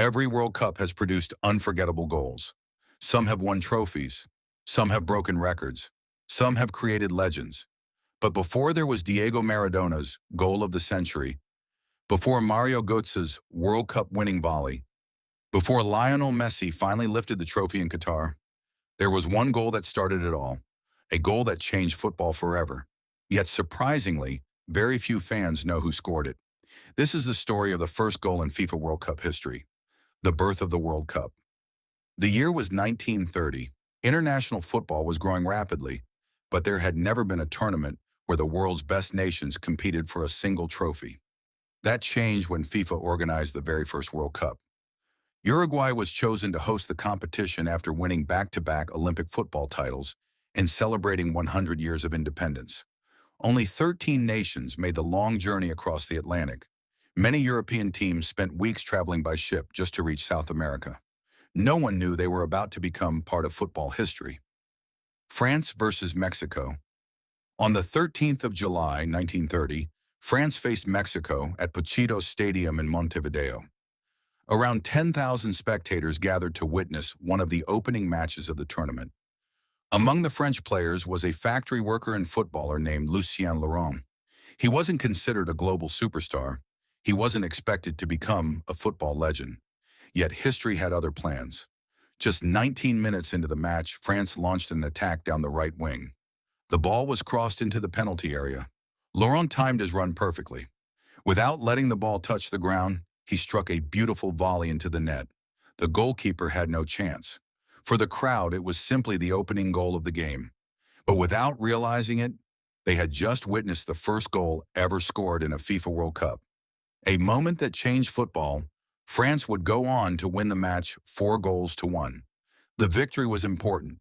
Every World Cup has produced unforgettable goals. Some have won trophies. Some have broken records. Some have created legends. But before there was Diego Maradona's goal of the century, before Mario Götze's World Cup winning volley, before Lionel Messi finally lifted the trophy in Qatar, there was one goal that started it all, a goal that changed football forever. Yet surprisingly, very few fans know who scored it. This is the story of the first goal in FIFA World Cup history, the birth of the World Cup. The year was 1930. International football was growing rapidly, but there had never been a tournament where the world's best nations competed for a single trophy. That changed when FIFA organized the very first World Cup. Uruguay was chosen to host the competition after winning back-to-back Olympic football titles and celebrating 100 years of independence. Only 13 nations made the long journey across the Atlantic. Many European teams spent weeks traveling by ship just to reach South America. No one knew they were about to become part of football history. France versus Mexico. On the 13th of July, 1930, France faced Mexico at Pochitos Stadium in Montevideo. Around 10,000 spectators gathered to witness one of the opening matches of the tournament. Among the French players was a factory worker and footballer named Lucien Laurent. He wasn't considered a global superstar. He wasn't expected to become a football legend. Yet history had other plans. Just 19 minutes into the match, France launched an attack down the right wing. The ball was crossed into the penalty area. Laurent timed his run perfectly. Without letting the ball touch the ground, he struck a beautiful volley into the net. The goalkeeper had no chance. For the crowd, it was simply the opening goal of the game. But without realizing it, they had just witnessed the first goal ever scored in a FIFA World Cup. A moment that changed football. France would go on to win the match 4-1. The victory was important,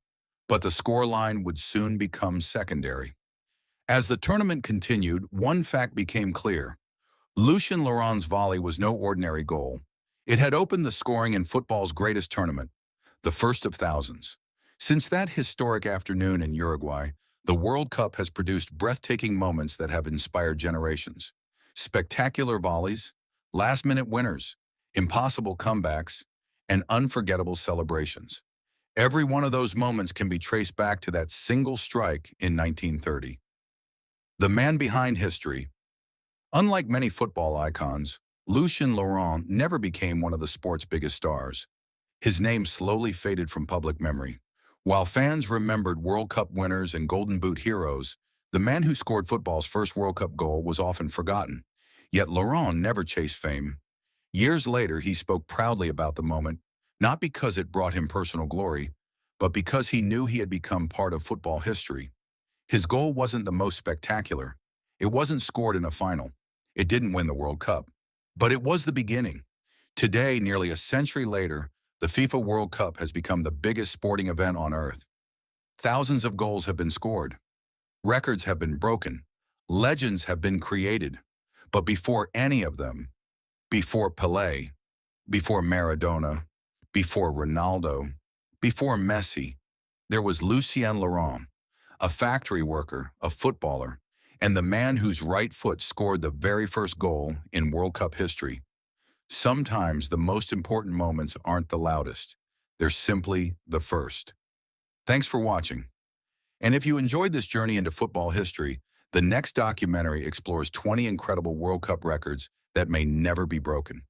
but the scoreline would soon become secondary. As the tournament continued, one fact became clear. Lucien Laurent's volley was no ordinary goal. It had opened the scoring in football's greatest tournament, the first of thousands. Since that historic afternoon in Uruguay, the World Cup has produced breathtaking moments that have inspired generations. Spectacular volleys, last-minute winners, impossible comebacks, and unforgettable celebrations. Every one of those moments can be traced back to that single strike in 1930. The man behind history. Unlike many football icons, Lucien Laurent never became one of the sport's biggest stars. His name slowly faded from public memory. While fans remembered World Cup winners and Golden Boot heroes, the man who scored football's first World Cup goal was often forgotten. Yet Laurent never chased fame. Years later, he spoke proudly about the moment, not because it brought him personal glory, but because he knew he had become part of football history. His goal wasn't the most spectacular. It wasn't scored in a final. It didn't win the World Cup. But it was the beginning. Today, nearly a century later, the FIFA World Cup has become the biggest sporting event on Earth. Thousands of goals have been scored. Records have been broken. Legends have been created. But before any of them, before Pelé, before Maradona, before Ronaldo, before Messi, there was Lucien Laurent, a factory worker, a footballer, and the man whose right foot scored the very first goal in World Cup history. Sometimes the most important moments aren't the loudest. They're simply the first. Thanks for watching. And if you enjoyed this journey into football history, the next documentary explores 20 incredible World Cup records that may never be broken.